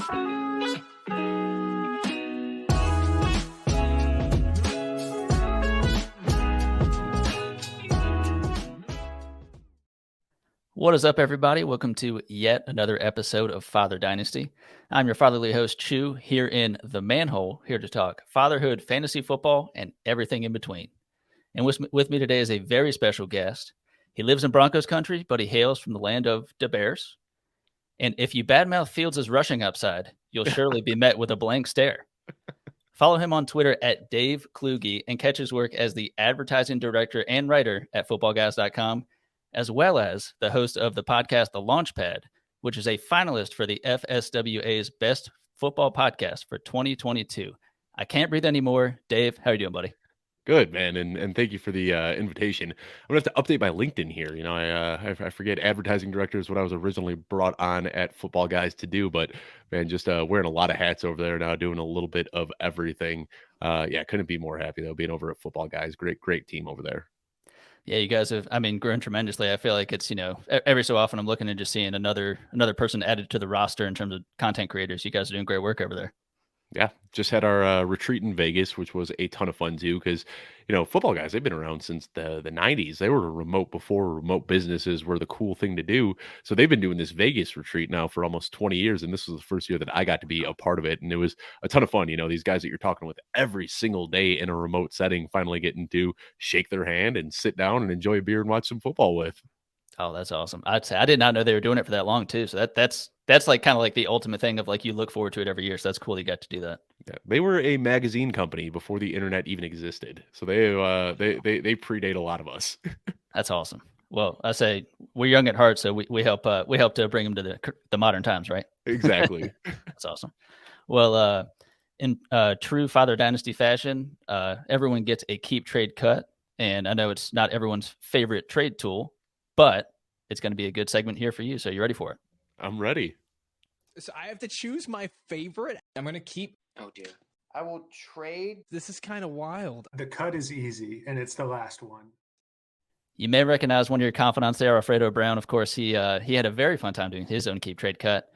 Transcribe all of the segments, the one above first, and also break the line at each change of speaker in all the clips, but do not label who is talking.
What is up, everybody? Welcome to yet another episode of Father Dynasty. I'm your fatherly host, Chew, here in the manhole, here to talk fatherhood, fantasy football, and everything in between. And with me today is a very special guest. He lives in Broncos country, but he hails from the land of the Bears. And if you badmouth Fields' rushing upside, you'll surely be met with a blank stare. Follow him on Twitter at Dave Kluge and catch his work as the advertising director and writer at footballguys.com, as well as the host of the podcast The Launchpad, which is a finalist for the FSWA's Best Football Podcast for 2022. I can't breathe anymore. Dave, how are you doing, buddy?
Good, man, and thank you for the invitation. I'm gonna have to update my LinkedIn here. You know, I forget advertising director is what I was originally brought on at Football Guys to do, but man, just wearing a lot of hats over there now, doing a little bit of everything. Yeah, couldn't be more happy though being over at Football Guys. Great team over there.
Yeah, you guys have, grown tremendously. I feel like it's, every so often I'm looking and just seeing another person added to the roster in terms of content creators. You guys are doing great work over there.
Yeah, just had our retreat in Vegas, which was a ton of fun too. Because Football Guys, they've been around since the '90s. They were remote before remote businesses were the cool thing to do. So they've been doing this Vegas retreat now for almost 20 years, and this was the first year that I got to be a part of it, and it was a ton of fun. These guys that you're talking with every single day in a remote setting, finally getting to shake their hand and sit down and enjoy a beer and watch some football with.
Oh, that's awesome. I'd say I did not know they were doing it for that long too. So that's like kind of like the ultimate thing of like you look forward to it every year. So that's cool you got to do that.
Yeah, they were a magazine company before the internet even existed. So they predate a lot of us.
That's awesome. Well, I say we're young at heart, so we help to bring them to the modern times, right?
Exactly.
That's awesome. Well, in true Father Dynasty fashion, everyone gets a keep trade cut, and I know it's not everyone's favorite trade tool, but it's going to be a good segment here for you. So you ready for it?
I'm ready.
So I have to choose my favorite. I'm going to keep.
Oh, dear. I will trade.
This is kind of wild.
The cut is easy, and it's the last one.
You may recognize one of your confidants there, Alfredo Brown. Of course, he had a very fun time doing his own keep trade cut.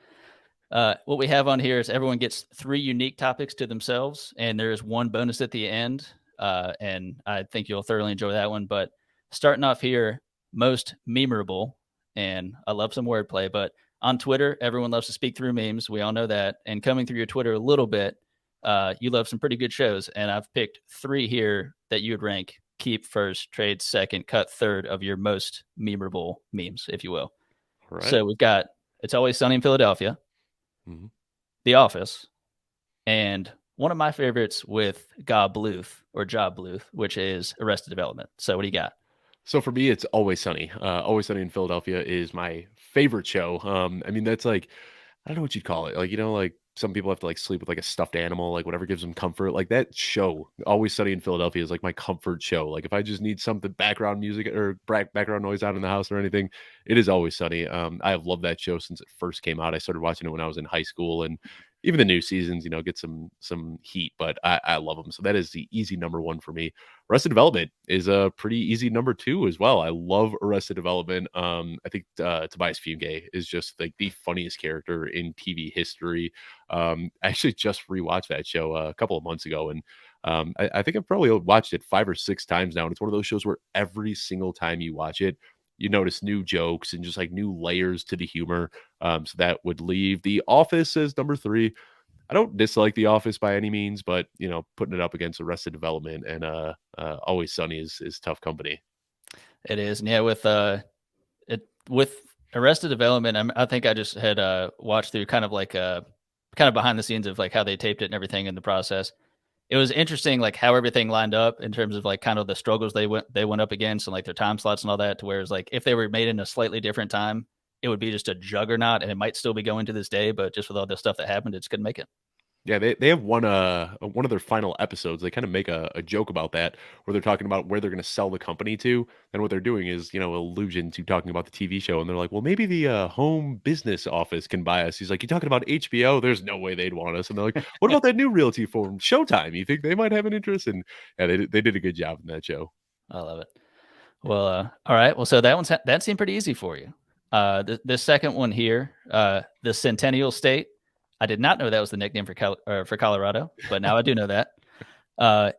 What we have on here is everyone gets 3 unique topics to themselves, and there's one bonus at the end. And I think you'll thoroughly enjoy that one. But starting off here, most memorable, and I love some wordplay, but on Twitter, everyone loves to speak through memes. We all know that. And coming through your Twitter a little bit, you love some pretty good shows. And I've picked 3 here that you would rank keep first, trade second, cut third of your most memorable memes, if you will.
Right.
So we've got It's Always Sunny in Philadelphia,
mm-hmm.
The Office, and one of my favorites with Job Bluth, which is Arrested Development. So what do you got?
So for me, it's Always Sunny. Always Sunny in Philadelphia is my favorite show. That's like, I don't know what you'd call it. Like, like some people have to like sleep with like a stuffed animal, like whatever gives them comfort. Like that show, Always Sunny in Philadelphia, is like my comfort show. Like if I just need something background music or background noise out in the house or anything, it is Always Sunny. I have loved that show since it first came out. I started watching it when I was in high school, and even the new seasons, get some heat, but I love them. So that is the easy number 1 for me. Arrested Development is a pretty easy number 2 as well. I love Arrested Development. I think Tobias Funke is just like the funniest character in TV history. I actually just rewatched that show a couple of months ago, and I think I've probably watched it 5 or 6 times now. And it's one of those shows where every single time you watch it, you notice new jokes and just like new layers to the humor. So that would leave The Office as number 3. I don't dislike The Office by any means, but putting it up against Arrested Development and Always Sunny is tough company.
It is, and yeah, with Arrested Development, I think I just had watched through kind of behind the scenes of like how they taped it and everything in the process. It was interesting, like how everything lined up in terms of like kind of the struggles they went up against and like their time slots and all that. To where it's like if they were made in a slightly different time, it would be just a juggernaut, and it might still be going to this day. But just with all the stuff that happened, it just couldn't make it.
Yeah, they have one of their final episodes. They kind of make a joke about that, where they're talking about where they're going to sell the company to, and what they're doing is allusion to talking about the TV show, and they're like, well, maybe the home business office can buy us. He's like, you talking about HBO? There's no way they'd want us. And they're like, what about that new realty firm, Showtime? You think they might have an interest? And yeah, they did a good job in that show.
I love it. Well, all right. Well, so that seemed pretty easy for you. The second one here, the Centennial State. I did not know that was the nickname for Colorado, but now I do know that.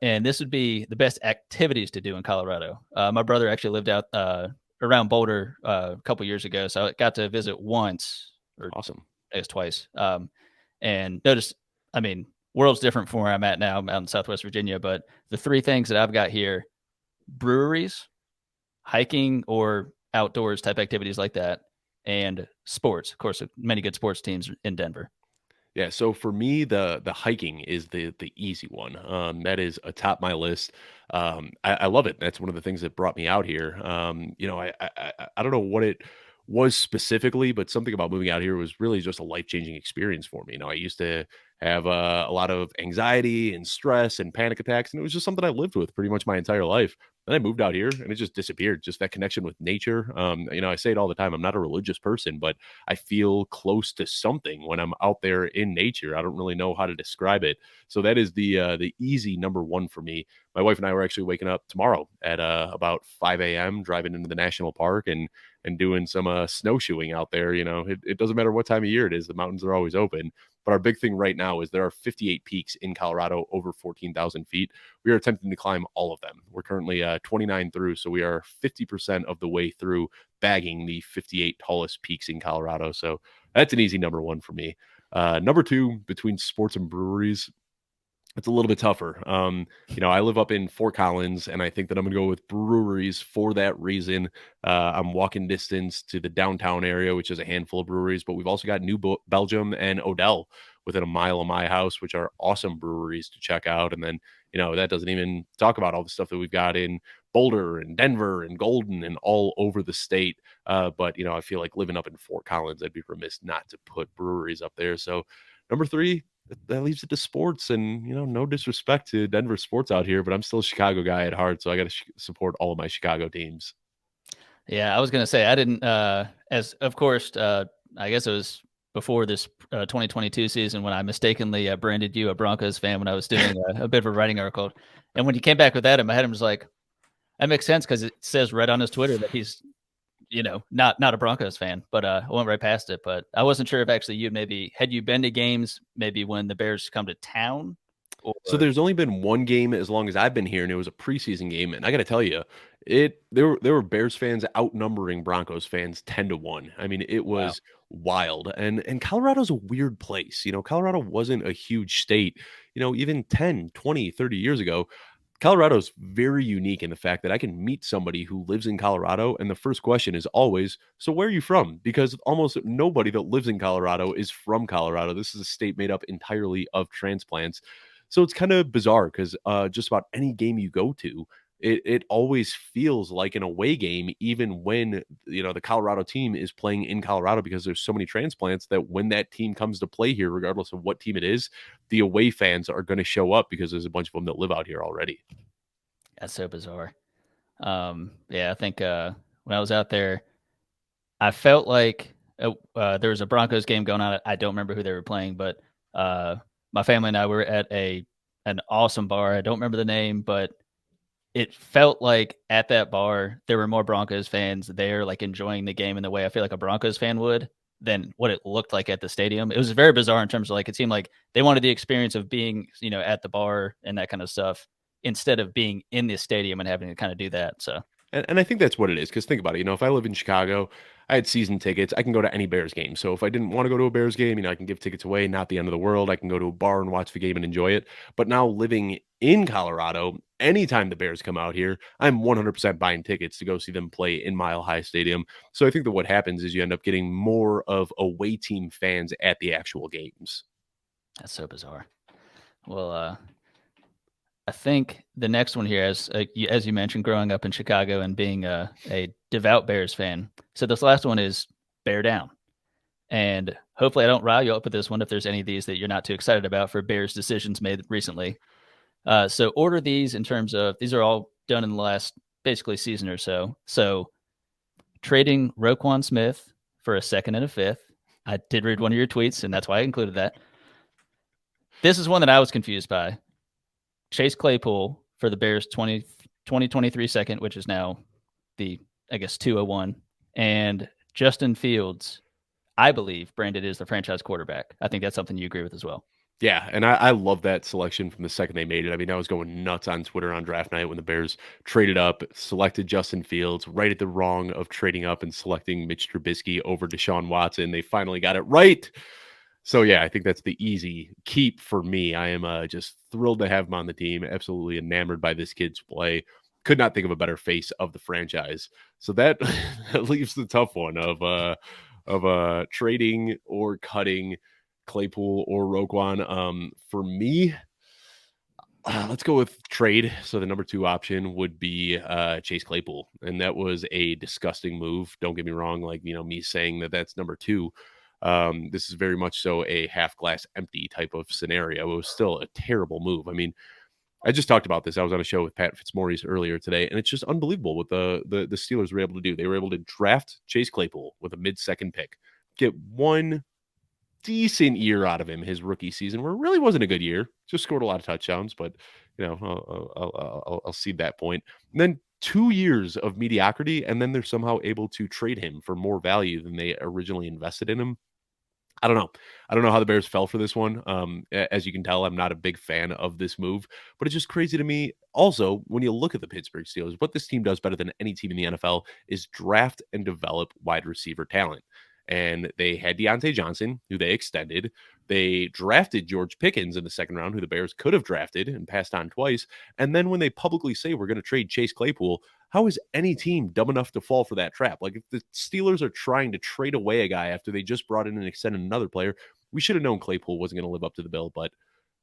And this would be the best activities to do in Colorado. My brother actually lived out around Boulder a couple years ago, so I got to visit once, or
Awesome.
I guess twice, and noticed. I mean, world's different from where I'm at now. I'm out in Southwest Virginia, but the three things that I've got here: breweries, hiking or outdoors type activities like that, and sports. Of course, many good sports teams in Denver.
Yeah, so for me, the hiking is the easy one. That is atop my list. I love it. That's one of the things that brought me out here. I don't know what it was specifically, but something about moving out here was really just a life-changing experience for me. I used to have a lot of anxiety and stress and panic attacks, and it was just something I lived with pretty much my entire life. Then I moved out here, and it just disappeared. Just that connection with nature. I say it all the time. I'm not a religious person, but I feel close to something when I'm out there in nature. I don't really know how to describe it. So that is the easy number one for me. My wife and I were actually waking up tomorrow at about 5 a.m., driving into the national park and doing some snowshoeing out there. It doesn't matter what time of year it is. The mountains are always open. But our big thing right now is there are 58 peaks in Colorado over 14,000 feet. We are attempting to climb all of them. We're currently 29 through, so we are 50% of the way through bagging the 58 tallest peaks in Colorado. So that's an easy number one for me. Number two, between sports and breweries, it's a little bit tougher. I live up in Fort Collins, and I think that I'm going to go with breweries for that reason. I'm walking distance to the downtown area, which is a handful of breweries, but we've also got New Belgium and Odell within a mile of my house, which are awesome breweries to check out. And then, that doesn't even talk about all the stuff that we've got in Boulder and Denver and Golden and all over the state. But I feel like living up in Fort Collins, I'd be remiss not to put breweries up there. So number three, that leaves it to sports. And no disrespect to Denver sports out here, but I'm still a Chicago guy at heart, so I got to support all of my Chicago teams.
Yeah, I was gonna say I didn't. As of course, I guess it was before this 2022 season when I mistakenly branded you a Broncos fan when I was doing a bit of a writing article, and when you came back with that in my head, I was like, that makes sense because it says right on his Twitter that he's not a Broncos fan, but I went right past it. But I wasn't sure if actually had you been to games maybe when the Bears come to town?
So there's only been one game as long as I've been here, and it was a preseason game. And I got to tell you, there were Bears fans outnumbering Broncos fans 10-1. I mean, it was wild. And Colorado's a weird place. Colorado wasn't a huge state, even 10, 20, 30 years ago. Colorado's very unique in the fact that I can meet somebody who lives in Colorado, and the first question is always, so where are you from? Because almost nobody that lives in Colorado is from Colorado. This is a state made up entirely of transplants. So it's kind of bizarre because just about any game you go to, it always feels like an away game, even when the Colorado team is playing in Colorado, because there's so many transplants that when that team comes to play here, regardless of what team it is, the away fans are going to show up because there's a bunch of them that live out here already.
That's so bizarre. I think when I was out there, I felt like there was a Broncos game going on. I don't remember who they were playing, but my family and I were at an awesome bar. I don't remember the name, but it felt like at that bar there were more Broncos fans there, like enjoying the game in the way I feel like a Broncos fan would, than what it looked like at the stadium. It was very bizarre in terms of it seemed like they wanted the experience of being, at the bar and that kind of stuff instead of being in the stadium and having to kind of do that. So.
And I think that's what it is. Because think about it. If I live in Chicago, I had season tickets. I can go to any Bears game. So if I didn't want to go to a Bears game, I can give tickets away. Not the end of the world. I can go to a bar and watch the game and enjoy it. But now living in Colorado, anytime the Bears come out here, I'm 100% buying tickets to go see them play in Mile High Stadium. So I think that what happens is you end up getting more of away team fans at the actual games.
That's so bizarre. Well, I think the next one here, as you mentioned, growing up in Chicago and being a devout Bears fan. So this last one is bear down. And hopefully I don't rile you up with this one if there's any of these that you're not too excited about for Bears decisions made recently. So order these in terms of, these are all done in the last basically season or so. So trading Roquan Smith for a second and a fifth. I did read one of your tweets, and that's why I included that. This is one that I was confused by. Chase Claypool for the Bears 2023 second, which is now the, 201. And Justin Fields. I believe Brandon is the franchise quarterback. I think that's something you agree with as well.
Yeah, and I love that selection from the second they made it. I mean, I was going nuts on Twitter on draft night when the Bears traded up, selected Justin Fields, right at the wrong of trading up and selecting Mitch Trubisky over Deshaun Watson. They finally got it right. So, yeah, I think that's the easy keep for me. I am just thrilled to have him on the team, absolutely enamored by this kid's play. Could not think of a better face of the franchise. So that, that leaves the tough one of trading or cutting Claypool or Roquan. For me, let's go with trade. So the number 2 option would be Chase Claypool, and that was a disgusting move. Don't get me wrong, like me saying that that's number 2. This is very much so a half glass empty type of scenario. It was still a terrible move. I mean, I just talked about this. I was on a show with Pat Fitzmaurice earlier today, and it's just unbelievable what the Steelers were able to do. They were able to draft Chase Claypool with a mid-second pick, get one decent year out of him his rookie season, where it really wasn't a good year. Just scored a lot of touchdowns, but I'll cede that point. And then 2 years of mediocrity, and then they're somehow able to trade him for more value than they originally invested in him. I don't know. I don't know how the Bears fell for this one. As you can tell, I'm not a big fan of this move, but it's just crazy to me. Also, when you look at the Pittsburgh Steelers, what this team does better than any team in the NFL is draft and develop wide receiver talent. And they had Deontay Johnson, who they extended. They drafted George Pickens in the second round, who the Bears could have drafted and passed on twice. And then when they publicly say we're going to trade Chase Claypool, how is any team dumb enough to fall for that trap? Like, if the Steelers are trying to trade away a guy after they just brought in and extended another player, we should have known Claypool wasn't going to live up to the bill, but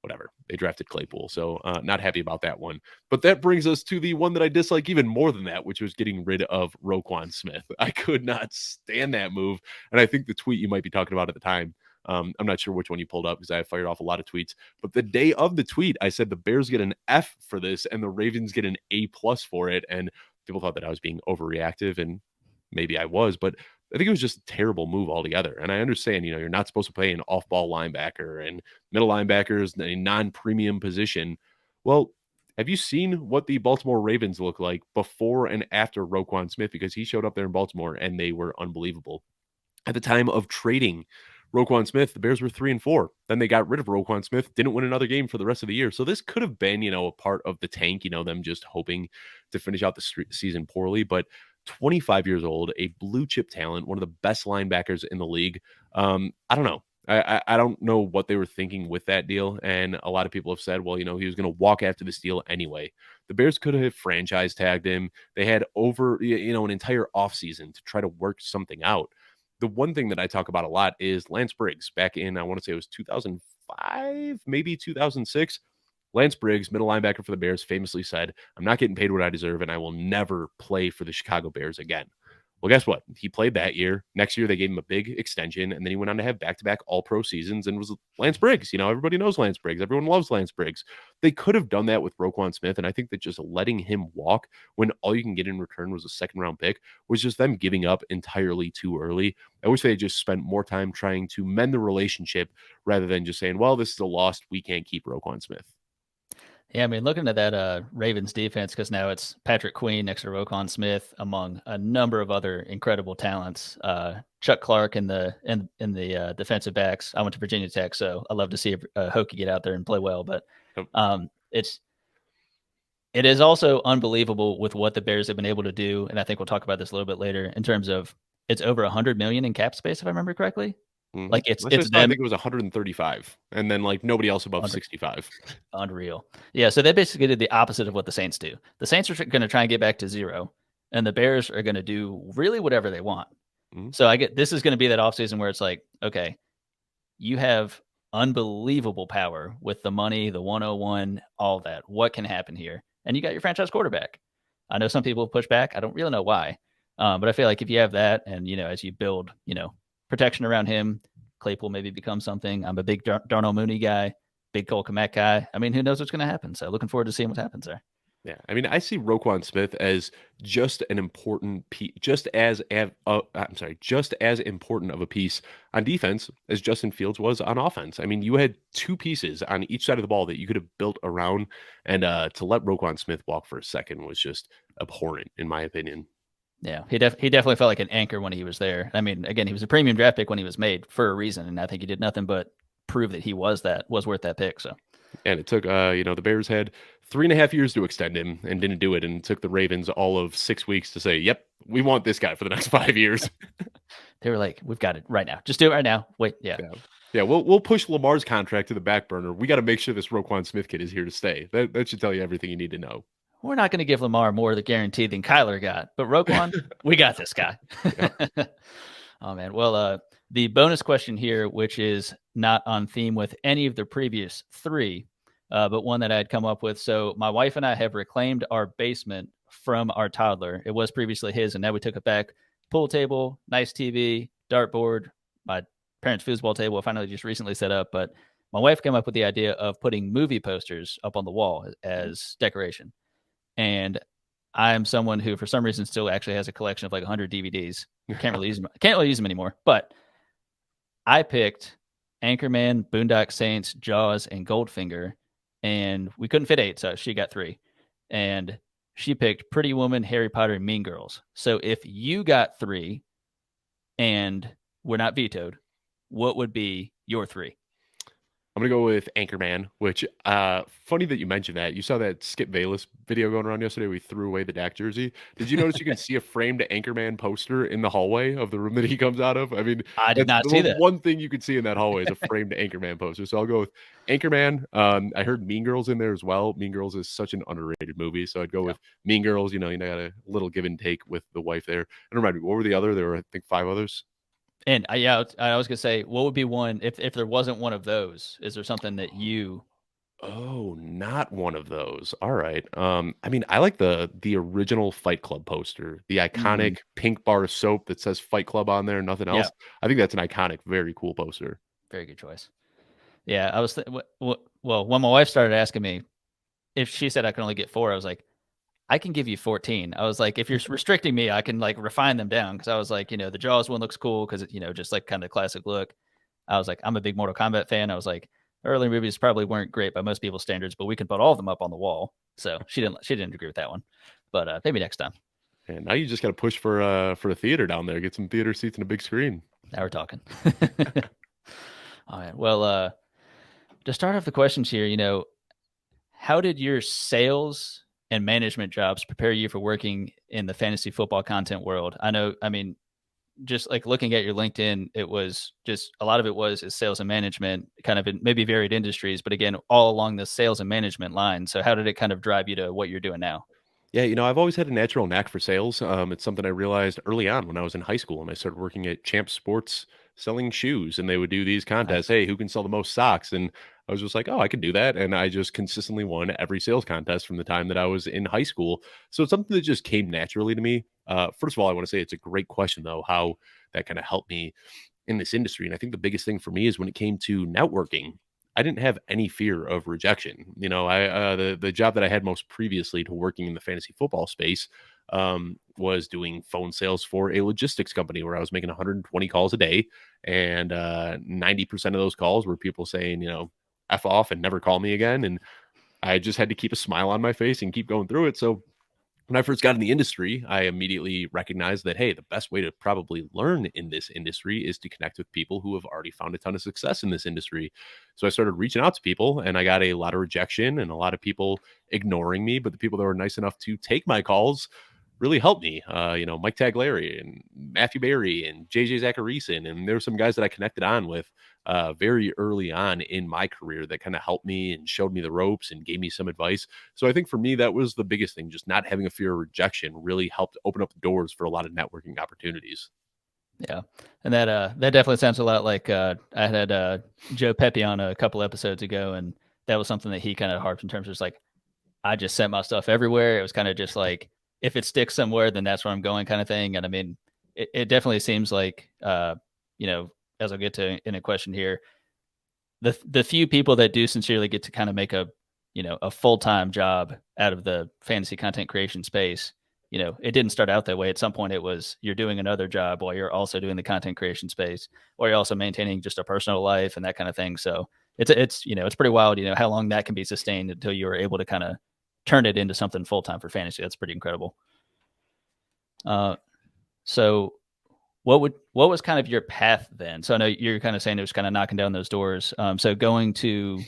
whatever. They drafted Claypool, so not happy about that one. But that brings us to the one that I dislike even more than that, which was getting rid of Roquan Smith. I could not stand that move, and I think the tweet you might be talking about at the time, I'm not sure which one you pulled up because I fired off a lot of tweets, but the day of the tweet, I said the Bears get an F for this and the Ravens get an A+ for it, and people thought that I was being overreactive, and maybe I was, but I think it was just a terrible move altogether. And I understand, you're not supposed to play an off-ball linebacker, and middle linebacker is a non-premium position. Well, have you seen what the Baltimore Ravens look like before and after Roquan Smith? Because he showed up there in Baltimore and they were unbelievable. At the time of trading Roquan Smith, the Bears were 3-4. Then they got rid of Roquan Smith, didn't win another game for the rest of the year. So this could have been, a part of the tank, them just hoping to finish out the season poorly. But 25 years old, a blue chip talent, one of the best linebackers in the league. I don't know. I don't know what they were thinking with that deal. And a lot of people have said, well, he was going to walk after this deal anyway. The Bears could have franchise tagged him. They had over, an entire offseason to try to work something out. The one thing that I talk about a lot is Lance Briggs back in, I want to say it was 2005, maybe 2006. Lance Briggs, middle linebacker for the Bears, famously said, "I'm not getting paid what I deserve, and I will never play for the Chicago Bears again." Well, guess what? He played that year. Next year, they gave him a big extension, and then he went on to have back-to-back all-pro seasons and was Lance Briggs. Everybody knows Lance Briggs. Everyone loves Lance Briggs. They could have done that with Roquan Smith, and I think that just letting him walk when all you can get in return was a second-round pick was just them giving up entirely too early. I wish they had just spent more time trying to mend the relationship rather than just saying, well, this is a loss. We can't keep Roquan Smith.
Yeah, I mean, looking at that Ravens defense, because now it's Patrick Queen next to Roquan Smith, among a number of other incredible talents. Chuck Clark in the defensive backs. I went to Virginia Tech, so I love to see Hokie get out there and play well. But it is also unbelievable with what the Bears have been able to do, and I think we'll talk about this a little bit later in terms of it's over $100 million in cap space, if I remember correctly.
Mm-hmm.
Like it's
them.
I
think it was 135, and then nobody else above 65.
Unreal. Yeah, so they basically did the opposite of what the Saints do. The Saints are going to try and get back to zero, and the Bears are going to do really whatever they want. Mm-hmm. So this is going to be that offseason where it's like, okay, you have unbelievable power with the money, the 101, all that. What can happen here? And you got your franchise quarterback. I know some people push back. I don't really know why, but I feel like if you have that, and as you build, protection around him, Claypool maybe becomes something. I'm a big Darnell Mooney guy, big Cole Kmet guy. I mean, who knows what's going to happen? So looking forward to seeing what happens there.
Yeah, I mean, I see Roquan Smith as just an important piece, just as important of a piece on defense as Justin Fields was on offense. I mean, you had two pieces on each side of the ball that you could have built around, and to let Roquan Smith walk for a second was just abhorrent, in my opinion.
Yeah, he definitely felt like an anchor when he was there. I mean, again, he was a premium draft pick when he was made for a reason, and I think he did nothing but prove that he was worth that pick. So,
And it took, the Bears had 3.5 years to extend him and didn't do it. And it took the Ravens all of 6 weeks to say, yep, we want this guy for the next 5 years.
they were like, we've got it right now. Just do it right now. Wait, yeah.
Yeah, we'll push Lamar's contract to the back burner. We got to make sure this Roquan Smith kid is here to stay. That should tell you everything you need to know.
We're not going to give Lamar more of the guarantee than Kyler got, but Roquan, we got this guy. Oh, man. Well, the bonus question here, which is not on theme with any of the previous three, but one that I had come up with. So my wife and I have reclaimed our basement from our toddler. It was previously his, and now we took it back. Pool table, nice TV, dartboard, my parents' foosball table I finally just recently set up. But my wife came up with the idea of putting movie posters up on the wall as decoration. And I'm someone who, for some reason, still actually has a collection of like 100 DVDs. Can't really use them anymore. But I picked Anchorman, Boondock Saints, Jaws, and Goldfinger, and we couldn't fit 8, so she got 3. And she picked Pretty Woman, Harry Potter, and Mean Girls. So if you got 3 and we're not vetoed, what would be your 3?
I'm going to go with Anchorman, which, funny that you mentioned that. You saw that Skip Bayless video going around yesterday. We threw away the Dak jersey. Did you notice you can see a framed Anchorman poster in the hallway of the room that he comes out of? I mean,
I did not see that.
One thing you could see in that hallway is a framed Anchorman poster. So I'll go with Anchorman. I heard Mean Girls in there as well. Mean Girls is such an underrated movie. So I'd go with Mean Girls. You got a little give and take with the wife there. And remind me, what were the other? There were, I think, 5 others.
And I was gonna say, what would be one if there wasn't one of those? Is there something that you?
Oh, not one of those. All right. I mean, I like the original Fight Club poster, the iconic pink bar of soap that says Fight Club on there, nothing else.
Yeah.
I think that's an iconic, very cool poster.
Very good choice. Yeah, I was well, when my wife started asking me if she said I can only get 4, I was like, I can give you 14. I was like, if you're restricting me, I can like refine them down. Cause I was like, the Jaws one looks cool. Cause just like kind of classic look. I was like, I'm a big Mortal Kombat fan. I was like, early movies probably weren't great by most people's standards, but we can put all of them up on the wall. So she didn't agree with that one, but maybe next time.
And now you just got to push for a theater down there, get some theater seats and a big screen.
Now we're talking. All right. Well, to start off the questions here, how did your sales and management jobs prepare you for working in the fantasy football content world? Just like looking at your LinkedIn, it was just a lot of it is sales and management, kind of in maybe varied industries, but again, all along the sales and management line. So how did it kind of drive you to what you're doing now?
Yeah, I've always had a natural knack for sales. It's something I realized early on when I was in high school and I started working at Champ Sports selling shoes, and they would do these contests. Hey, who can sell the most socks? And I was just like, oh, I could do that. And I just consistently won every sales contest from the time that I was in high school. So it's something that just came naturally to me. First of all, I want to say it's a great question, though, how that kind of helped me in this industry. And I think the biggest thing for me is when it came to networking, I didn't have any fear of rejection. The job that I had most previously to working in the fantasy football space was doing phone sales for a logistics company where I was making 120 calls a day. And 90% of those calls were people saying, F off and never call me again. And I just had to keep a smile on my face and keep going through it. So when I first got in the industry, I immediately recognized that, hey, the best way to probably learn in this industry is to connect with people who have already found a ton of success in this industry. So I started reaching out to people, and I got a lot of rejection and a lot of people ignoring me. But the people that were nice enough to take my calls really helped me. Mike Tagliari and Matthew Berry and JJ Zacharyson. And there were some guys that I connected on with very early on in my career that kind of helped me and showed me the ropes and gave me some advice. So I think for me, that was the biggest thing. Just not having a fear of rejection really helped open up the doors for a lot of networking opportunities.
Yeah. And that definitely sounds a lot like I had Joe Pepe on a couple episodes ago, and that was something that he kind of harped in terms of just like, I just sent my stuff everywhere. It was kind of just like, if it sticks somewhere, then that's where I'm going kind of thing. And I mean, it definitely seems like, as I'll get to in a question here, the few people that do sincerely get to kind of make a full-time job out of the fantasy content creation space, it didn't start out that way. At some point it was, you're doing another job while you're also doing the content creation space, or you're also maintaining just a personal life and that kind of thing. So it's pretty wild, how long that can be sustained until you're able to kind of turn it into something full-time for fantasy. That's pretty incredible. So what was kind of your path then? So I know you're kind of saying it was kind of knocking down those doors. So going to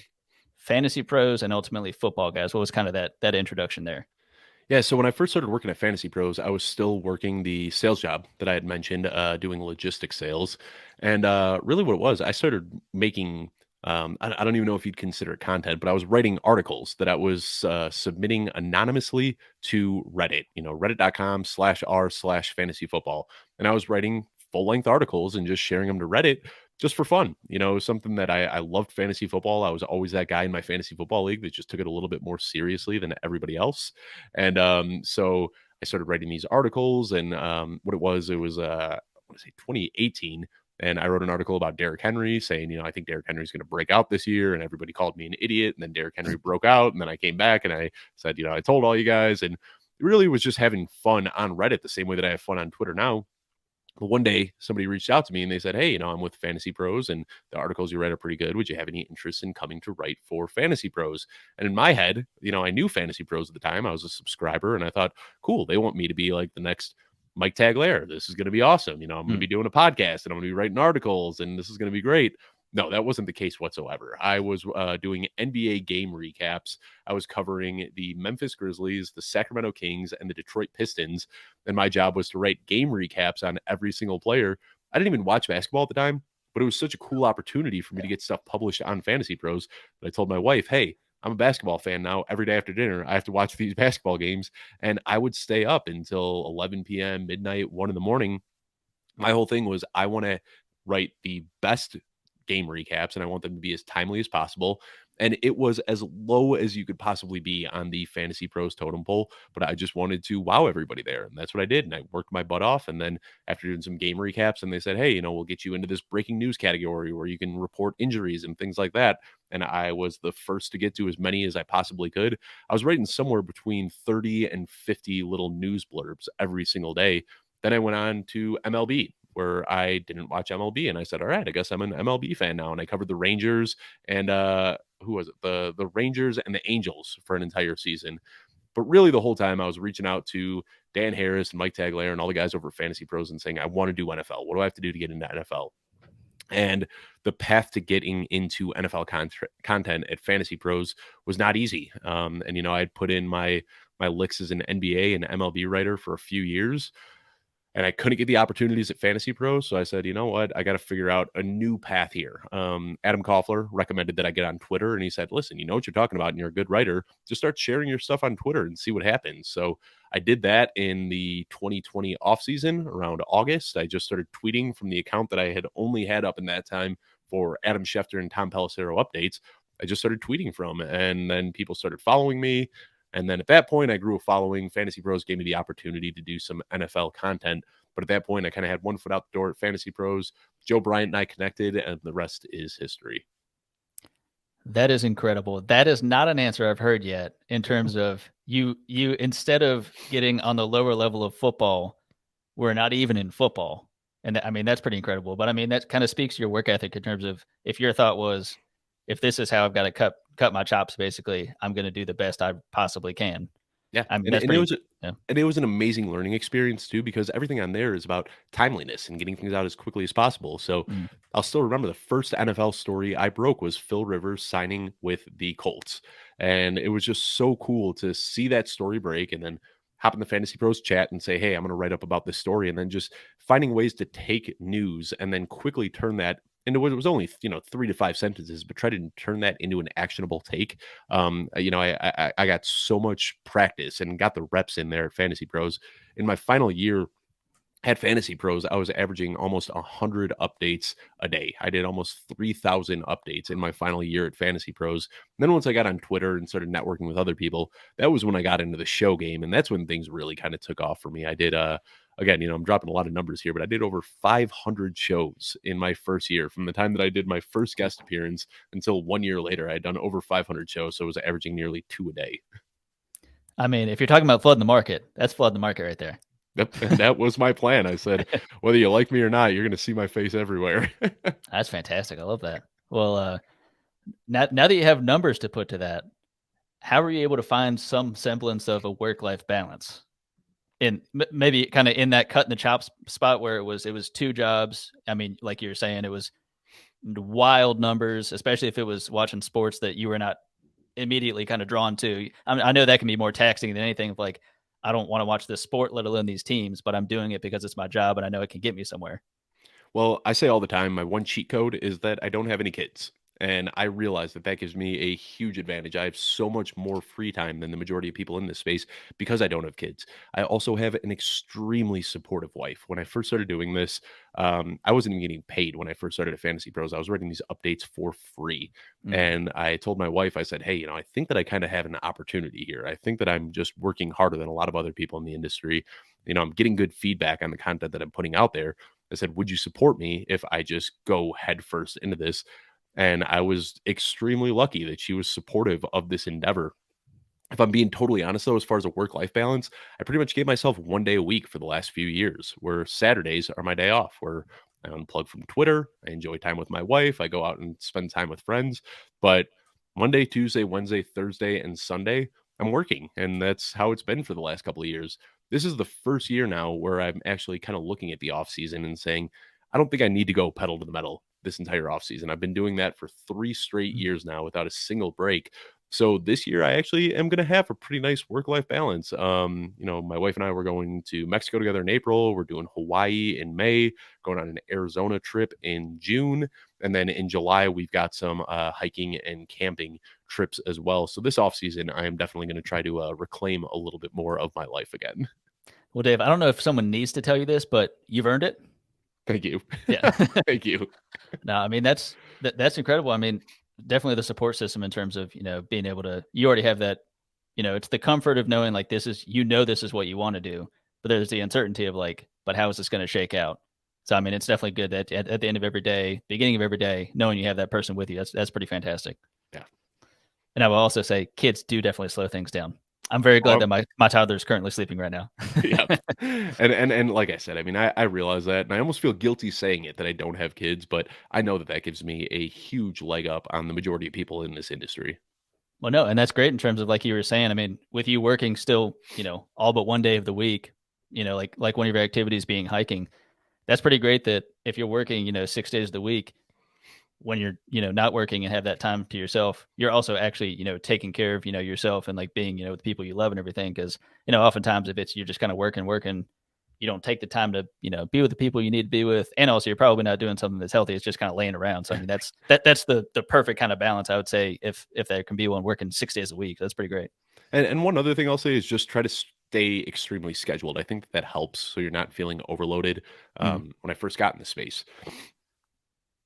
Fantasy Pros and ultimately Football Guys, what was kind of that introduction there?
Yeah, so when I first started working at Fantasy Pros, I was still working the sales job that I had mentioned, doing logistics sales. And really, what it was, I started making, I don't even know if you'd consider it content, but I was writing articles that I was submitting anonymously to Reddit, reddit.com/r/fantasy football. And I was writing full length articles and just sharing them to Reddit just for fun, something that I loved fantasy football. I was always that guy in my fantasy football league that just took it a little bit more seriously than everybody else. And so I started writing these articles, and what it was I want to say 2018. And I wrote an article about Derrick Henry saying, I think Derrick Henry's going to break out this year. And everybody called me an idiot. And then Derrick Henry broke out. And then I came back and I said, I told all you guys. And it really was just having fun on Reddit the same way that I have fun on Twitter now. But one day somebody reached out to me and they said, hey, I'm with Fantasy Pros and the articles you write are pretty good. Would you have any interest in coming to write for Fantasy Pros? And in my head, I knew Fantasy Pros at the time. I was a subscriber and I thought, cool, they want me to be like the next Mike Tagliere. This is going to be awesome. I'm going to be doing a podcast and I'm going to be writing articles and this is going to be great. No, that wasn't the case whatsoever. I was doing NBA game recaps. I was covering the Memphis Grizzlies, the Sacramento Kings, and the Detroit Pistons. And my job was to write game recaps on every single player. I didn't even watch basketball at the time, but it was such a cool opportunity for me to get stuff published on Fantasy Pros that I told my wife, hey, I'm a basketball fan now. Every day after dinner, I have to watch these basketball games. And I would stay up until 11 p.m., midnight, 1 in the morning. My whole thing was I want to write the best game recaps and I want them to be as timely as possible. And it was as low as you could possibly be on the Fantasy Pros totem pole, but I just wanted to wow everybody there. And that's what I did. And I worked my butt off. And then after doing some game recaps, and they said, hey, we'll get you into this breaking news category where you can report injuries and things like that. And I was the first to get to as many as I possibly could. I was writing somewhere between 30 and 50 little news blurbs every single day. Then I went on to MLB, where I didn't watch MLB, and I said, all right, I guess I'm an MLB fan now. And I covered the Rangers and who was it? The Rangers and the Angels for an entire season. But really the whole time I was reaching out to Dan Harris and Mike Tagliere and all the guys over at Fantasy Pros and saying, I want to do NFL. What do I have to do to get into NFL? And the path to getting into NFL content at Fantasy Pros was not easy. And I had put in my licks as an NBA and MLB writer for a few years, and I couldn't get the opportunities at Fantasy Pros. So I said, you know what? I got to figure out a new path here. Adam Koffler recommended that I get on Twitter. And he said, listen, you know what you're talking about and you're a good writer. Just start sharing your stuff on Twitter and see what happens. So I did that in the 2020 offseason around August. I just started tweeting from the account that I had only had up in that time for Adam Schefter and Tom Pelissero updates. I just started tweeting from, and then people started following me. And then at that point, I grew a following. Fantasy Pros gave me the opportunity to do some NFL content. But at that point, I kind of had one foot out the door at Fantasy Pros. Joe Bryant and I connected, and the rest is history.
That is incredible. That is not an answer I've heard yet in terms of you instead of getting on the lower level of football, we're not even in football. And I mean, that's pretty incredible. But I mean, that kind of speaks to your work ethic in terms of if your thought was, if this is how I've got to cut my chops, basically, I'm going to do the best I possibly can.
Yeah,
I mean,
and it was an amazing learning experience too, because everything on there is about timeliness and getting things out as quickly as possible. So I'll still remember the first NFL story I broke was Phil Rivers signing with the Colts, and it was just so cool to see that story break and then hop in the Fantasy Pros chat and say, hey, I'm going to write up about this story, and then just finding ways to take news and then quickly turn that into what it was only 3 to 5 sentences, but try to turn that into an actionable take. I got so much practice and got the reps in there at Fantasy Pros. In my final year at Fantasy Pros, I was averaging almost 100 updates a day. I did almost 3,000 updates in my final year at Fantasy Pros. And then once I got on Twitter and started networking with other people, that was when I got into the show game, and that's when things really kind of took off for me. I did again, I'm dropping a lot of numbers here, but I did over 500 shows in my first year. From the time that I did my first guest appearance until 1 year later, I had done over 500 shows. So I was averaging nearly 2 a day.
I mean, if you're talking about flooding the market, that's flooding the market right there.
That was my plan. I said, whether you like me or not, you're going to see my face everywhere.
That's fantastic. I love that. Well, now that you have numbers to put to that, how are you able to find some semblance of a work-life balance? in maybe kind of in that cut in the chops spot where it was 2 jobs. I mean, like you were saying, it was wild numbers, especially if it was watching sports that you were not immediately kind of drawn to. I know that can be more taxing than anything. Of like, I don't want to watch this sport, let alone these teams, but I'm doing it because it's my job and I know it can get me somewhere.
Well, I say all the time, my one cheat code is that I don't have any kids. And I realize that that gives me a huge advantage. I have so much more free time than the majority of people in this space because I don't have kids. I also have an extremely supportive wife. When I first started doing this, I wasn't even getting paid when I first started at Fantasy Pros. I was writing these updates for free. And I told my wife, I said, hey, I think that I kind of have an opportunity here. I think that I'm just working harder than a lot of other people in the industry. I'm getting good feedback on the content that I'm putting out there. I said, would you support me if I just go headfirst into this? And I was extremely lucky that she was supportive of this endeavor. If I'm being totally honest, though, as far as a work-life balance, I pretty much gave myself 1 day a week for the last few years, where Saturdays are my day off, where I unplug from Twitter. I enjoy time with my wife. I go out and spend time with friends. But Monday, Tuesday, Wednesday, Thursday, and Sunday, I'm working. And that's how it's been for the last couple of years. This is the first year now where I'm actually kind of looking at the off season and saying, I don't think I need to go pedal to the metal this entire off season. I've been doing that for 3 straight years now without a single break. So this year, I actually am going to have a pretty nice work-life balance. My wife and I were going to Mexico together in April. We're doing Hawaii in May, going on an Arizona trip in June. And then in July, we've got some hiking and camping trips as well. So this off season, I am definitely going to try to reclaim a little bit more of my life again.
Well, Dave, I don't know if someone needs to tell you this, but you've earned it.
Thank you.
Yeah.
Thank you.
No, I mean, that's incredible. I mean, definitely the support system in terms of, being able to, you already have that, it's the comfort of knowing like this is what you want to do, but there's the uncertainty of like, but how is this going to shake out? So, I mean, it's definitely good that at the end of every day, beginning of every day, knowing you have that person with you, that's pretty fantastic.
Yeah.
And I will also say kids do definitely slow things down. I'm very glad that my toddler is currently sleeping right now.
Yeah. And like I said, I mean, I realize that, and I almost feel guilty saying it that I don't have kids, but I know that that gives me a huge leg up on the majority of people in this industry.
Well, no, and that's great in terms of like you were saying. I mean, with you working still, all but 1 day of the week, like one of your activities being hiking, that's pretty great that if you're working, 6 days of the week, when you're, not working and have that time to yourself, you're also actually, taking care of, yourself and like being, with the people you love and everything. Cause, oftentimes if it's, you're just kind of working, you don't take the time to, be with the people you need to be with. And also you're probably not doing something that's healthy. It's just kind of laying around. So, I mean, that's the perfect kind of balance, I would say, if there can be one working 6 days a week. That's pretty great.
And one other thing I'll say is just try to stay extremely scheduled. I think that helps so you're not feeling overloaded. When I first got in the space,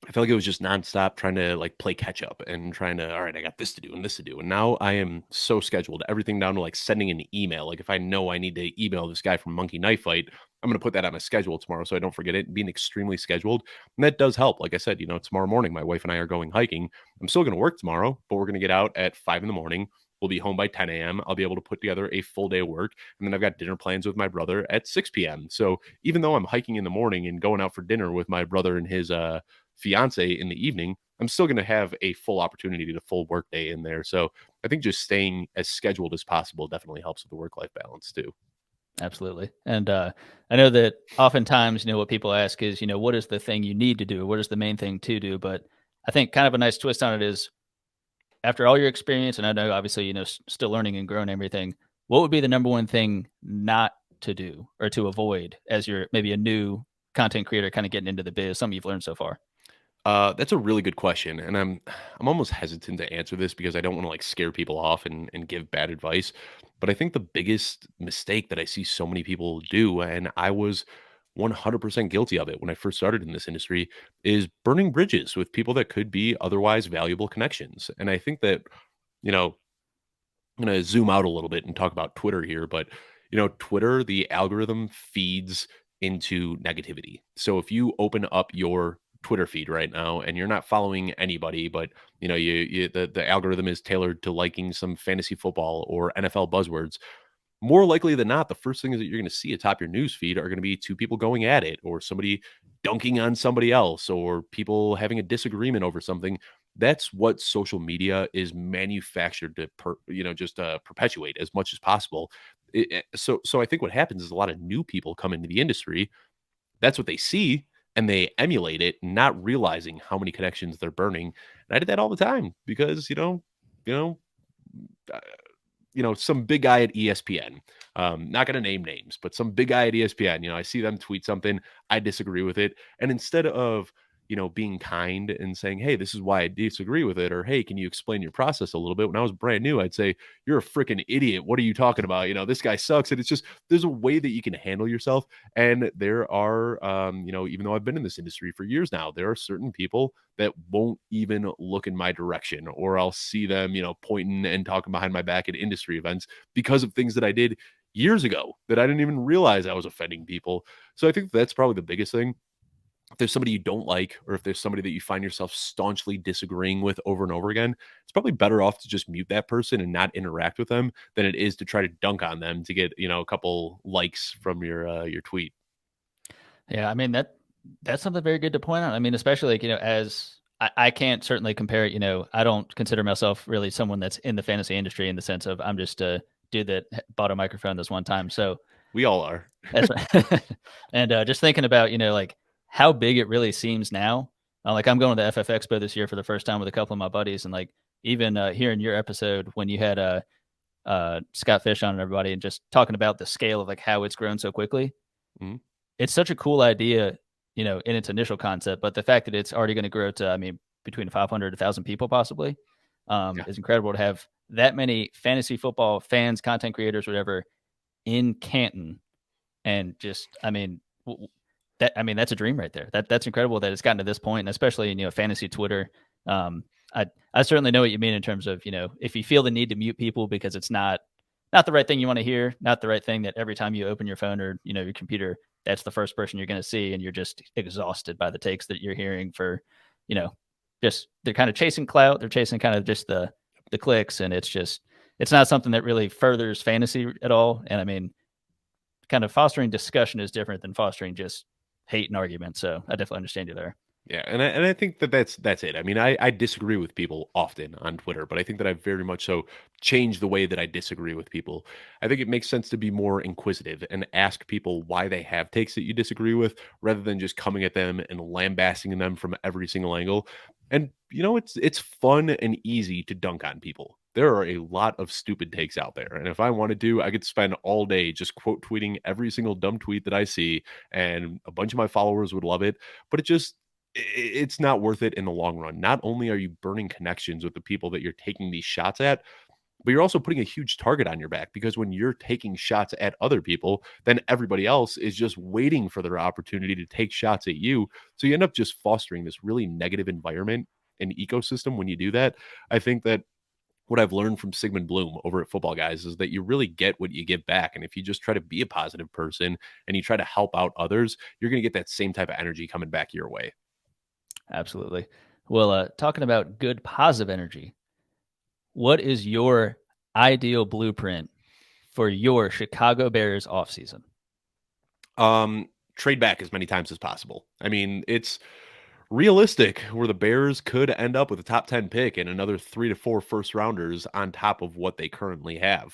I felt like it was just nonstop trying to like play catch up and trying to, all right, I got this to do and this to do. And now I am so scheduled, everything down to like sending an email. Like if I know I need to email this guy from Monkey Knife Fight, I'm going to put that on a schedule tomorrow so I don't forget it. Being extremely scheduled. And that does help. Like I said, tomorrow morning, my wife and I are going hiking. I'm still going to work tomorrow, but we're going to get out at 5 a.m. We'll be home by 10 a.m. I'll be able to put together a full day of work. And then I've got dinner plans with my brother at 6 p.m. So even though I'm hiking in the morning and going out for dinner with my brother and his fiance in the evening, I'm still going to have a full opportunity to full work day in there. So I think just staying as scheduled as possible definitely helps with the work-life balance too.
Absolutely. And I know that oftentimes, what people ask is, what is the thing you need to do? What is the main thing to do? But I think kind of a nice twist on it is after all your experience, and I know obviously, still learning and growing and everything, what would be the number one thing not to do or to avoid as you're maybe a new content creator kind of getting into the biz, something you've learned so far?
That's a really good question, and I'm almost hesitant to answer this because I don't want to like scare people off and give bad advice. But I think the biggest mistake that I see so many people do, and I was 100% guilty of it when I first started in this industry, is burning bridges with people that could be otherwise valuable connections. And I think that, I'm going to zoom out a little bit and talk about Twitter here, but Twitter, the algorithm feeds into negativity. So if you open up your Twitter feed right now and you're not following anybody, but the algorithm is tailored to liking some fantasy football or NFL buzzwords, more likely than not, the first things that you're going to see atop your news feed are going to be two people going at it, or somebody dunking on somebody else, or people having a disagreement over something. That's what social media is manufactured to perpetuate as much as possible. So I think what happens is a lot of new people come into the industry. That's what they see, and they emulate it, not realizing how many connections they're burning. And I did that all the time because, you know, uh, some big guy at ESPN, not going to name names, but some big guy at ESPN, I see them tweet something, I disagree with it. And instead of, being kind and saying, hey, this is why I disagree with it, or hey, can you explain your process a little bit? When I was brand new, I'd say, you're a freaking idiot. What are you talking about? This guy sucks. And it's just, there's a way that you can handle yourself. And there are, even though I've been in this industry for years now, there are certain people that won't even look in my direction, or I'll see them, pointing and talking behind my back at industry events because of things that I did years ago that I didn't even realize I was offending people. So I think that's probably the biggest thing. If there's somebody you don't like, or if there's somebody that you find yourself staunchly disagreeing with over and over again, it's probably better off to just mute that person and not interact with them than it is to try to dunk on them to get, a couple likes from your tweet.
Yeah, I mean that's something very good to point out. I mean, especially like, as I can't certainly compare it, I don't consider myself really someone that's in the fantasy industry in the sense of I'm just a dude that bought a microphone this one time. So
we all are.
That's right. And just thinking about, like how big it really seems now. Like I'm going to the FF Expo this year for the first time with a couple of my buddies, and like even hearing your episode when you had Scott Fish on and everybody, and just talking about the scale of like how it's grown so quickly.
Mm-hmm.
It's such a cool idea, in its initial concept, but the fact that it's already going to grow to, I mean, between 500 to 1,000 people possibly is incredible to have that many fantasy football fans, content creators, whatever, in Canton. And just, I mean, that's a dream right there. That's incredible that it's gotten to this point, and especially in, fantasy Twitter. I certainly know what you mean in terms of, if you feel the need to mute people because it's not the right thing you want to hear, not the right thing that every time you open your phone or, your computer, that's the first person you're going to see. And you're just exhausted by the takes that you're hearing for, just they're kind of chasing clout. They're chasing kind of just the clicks. And it's not something that really furthers fantasy at all. And I mean, kind of fostering discussion is different than fostering just hate and argument. So I definitely understand you there.
Yeah, and I think that's it. I mean, I disagree with people often on Twitter, but I think that I've very much so changed the way that I disagree with people. I think it makes sense to be more inquisitive and ask people why they have takes that you disagree with, rather than just coming at them and lambasting them from every single angle. And it's fun and easy to dunk on people. There are a lot of stupid takes out there, and if I wanted to, I could spend all day just quote tweeting every single dumb tweet that I see, and a bunch of my followers would love it. But it's not worth it in the long run. Not only are you burning connections with the people that you're taking these shots at, but you're also putting a huge target on your back, because when you're taking shots at other people, then everybody else is just waiting for their opportunity to take shots at you. So you end up just fostering this really negative environment and ecosystem when you do that. I think that what I've learned from Sigmund Bloom over at Footballguys is that you really get what you give back. And if you just try to be a positive person and you try to help out others, you're going to get that same type of energy coming back your way.
Absolutely. Well, talking about good positive energy, what is your ideal blueprint for your Chicago Bears offseason?
Trade back as many times as possible. I mean, it's realistic where the Bears could end up with a top 10 pick and another 3 to 4 first rounders on top of what they currently have.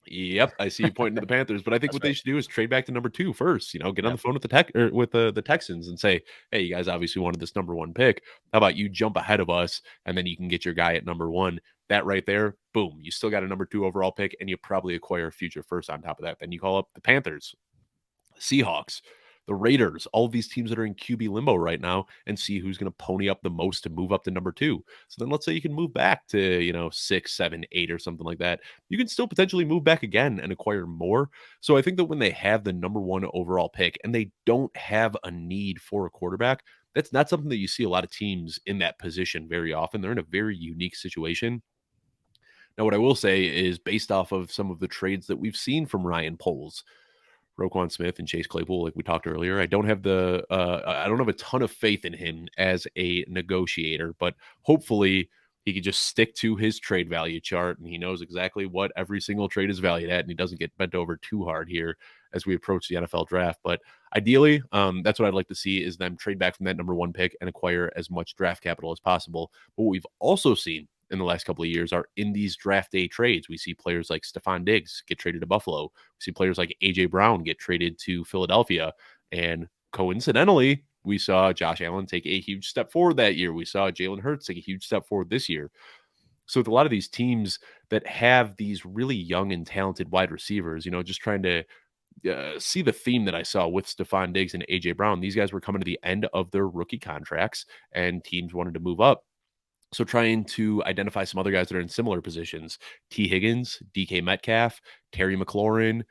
Yep, I see you pointing to the Panthers, but I think what they should do is trade back to number 2 first. Get on the phone with the Texans and say, "Hey, you guys obviously wanted this number 1 pick. How about you jump ahead of us, and then you can get your guy at number 1." That right there, boom, you still got a number 2 overall pick, and you probably acquire a future first on top of that. Then you call up the Panthers, Seahawks, the Raiders, all of these teams that are in QB limbo right now, and see who's going to pony up the most to move up to number 2. So then let's say you can move back to, 6, 7, 8 or something like that. You can still potentially move back again and acquire more. So I think that when they have the number 1 overall pick and they don't have a need for a quarterback, that's not something that you see a lot of teams in that position very often. They're in a very unique situation. Now, what I will say is, based off of some of the trades that we've seen from Ryan Poles, Roquan Smith and Chase Claypool, like we talked earlier, I don't have a ton of faith in him as a negotiator, but hopefully he could just stick to his trade value chart and he knows exactly what every single trade is valued at, and he doesn't get bent over too hard here as we approach the NFL draft. But ideally, that's what I'd like to see, is them trade back from that number 1 pick and acquire as much draft capital as possible. But what we've also seen in the last couple of years are in these draft day trades. We see players like Stephon Diggs get traded to Buffalo. We see players like A.J. Brown get traded to Philadelphia. And coincidentally, we saw Josh Allen take a huge step forward that year. We saw Jalen Hurts take a huge step forward this year. So with a lot of these teams that have these really young and talented wide receivers, just trying to see the theme that I saw with Stephon Diggs and A.J. Brown. These guys were coming to the end of their rookie contracts, and teams wanted to move up. So trying to identify some other guys that are in similar positions: T. Higgins, DK Metcalf, Terry McLaurin,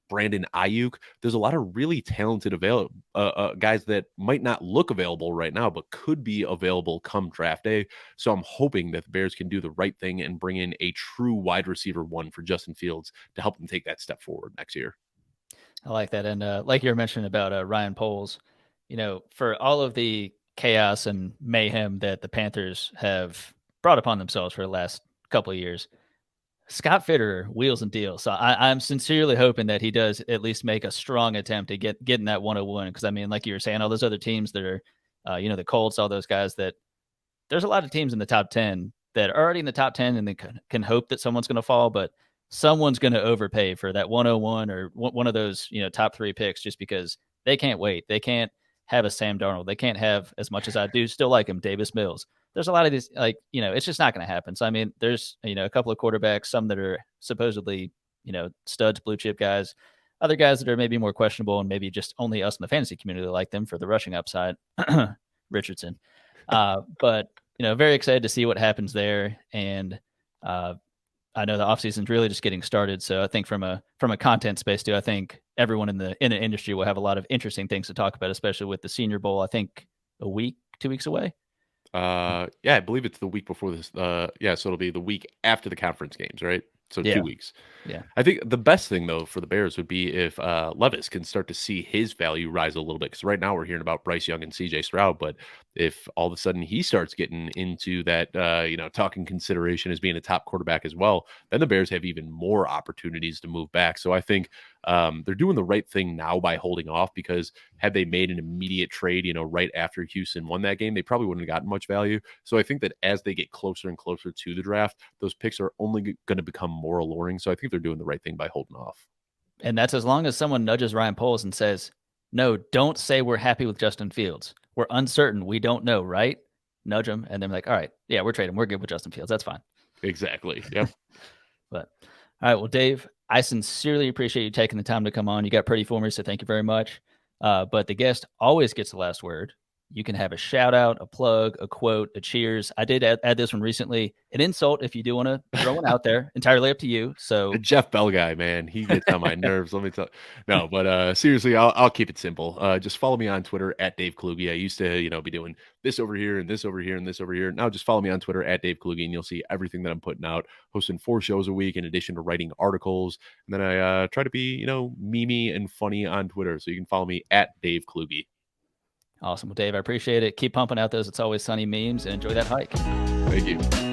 Brandon Ayuk. There's a lot of really talented guys that might not look available right now, but could be available come draft day. So I'm hoping that the Bears can do the right thing and bring in a true wide receiver one for Justin Fields to help them take that step forward next year.
I like that. And like you were mentioning about Ryan Poles, for all of the chaos and mayhem that the Panthers have brought upon themselves for the last couple of years, Scott Fitterer wheels and deals. So I'm sincerely hoping that he does at least make a strong attempt to getting that 101. Because, I mean, like you were saying, all those other teams that are, the Colts, all those guys, that there's a lot of teams in the top 10 that are already in the top 10 and they can hope that someone's going to fall, but someone's going to overpay for that 101 or one of those, top 3 picks, just because they can't wait. They can't have a Sam Darnold. They can't have, as much as I do still like him, Davis Mills. There's a lot of these, it's just not going to happen. So, I mean, there's, a couple of quarterbacks, some that are supposedly, studs, blue chip guys, other guys that are maybe more questionable and maybe just only us in the fantasy community like them for the rushing upside. Richardson. But, very excited to see what happens there. And I know the offseason's really just getting started. So I think from a content space too, I think everyone in the industry will have a lot of interesting things to talk about, especially with the Senior Bowl, I think 2 weeks away.
Yeah, I believe it's the week before this. So it'll be the week after the conference games, right? So 2 weeks.
Yeah.
I think the best thing, though, for the Bears would be if Levis can start to see his value rise a little bit. Because right now we're hearing about Bryce Young and C.J. Stroud. But if all of a sudden he starts getting into that, talking consideration as being a top quarterback as well, then the Bears have even more opportunities to move back. So I think they're doing the right thing now by holding off, because had they made an immediate trade, right after Houston won that game, they probably wouldn't have gotten much value. So I think that as they get closer and closer to the draft, those picks are only going to become more alluring. So I think they're doing the right thing by holding off.
And that's as long as someone nudges Ryan Poles and says, no, don't say we're happy with Justin Fields. We're uncertain. We don't know, right? Nudge them. And then like, all right, yeah, we're trading. We're good with Justin Fields. That's fine.
Exactly. Yep.
But all right, well, Dave, I sincerely appreciate you taking the time to come on. You got pretty for me, so thank you very much. But the guest always gets the last word. You can have a shout out, a plug, a quote, a cheers. I did add this one recently. An insult, if you do want to throw one out there, entirely up to you. So
the Jeff Bell guy, man, he gets on my nerves. Let me tell. No, but seriously, I'll keep it simple. Just follow me on Twitter at Dave Kluge. I used to, be doing this over here and this over here and this over here. Now just follow me on Twitter at Dave Kluge, and you'll see everything that I'm putting out. Hosting 4 shows a week in addition to writing articles. And then I try to be, memey and funny on Twitter. So you can follow me at Dave Kluge.
Awesome. Well, Dave, I appreciate it. Keep pumping out those It's Always Sunny memes and enjoy that hike.
Thank you.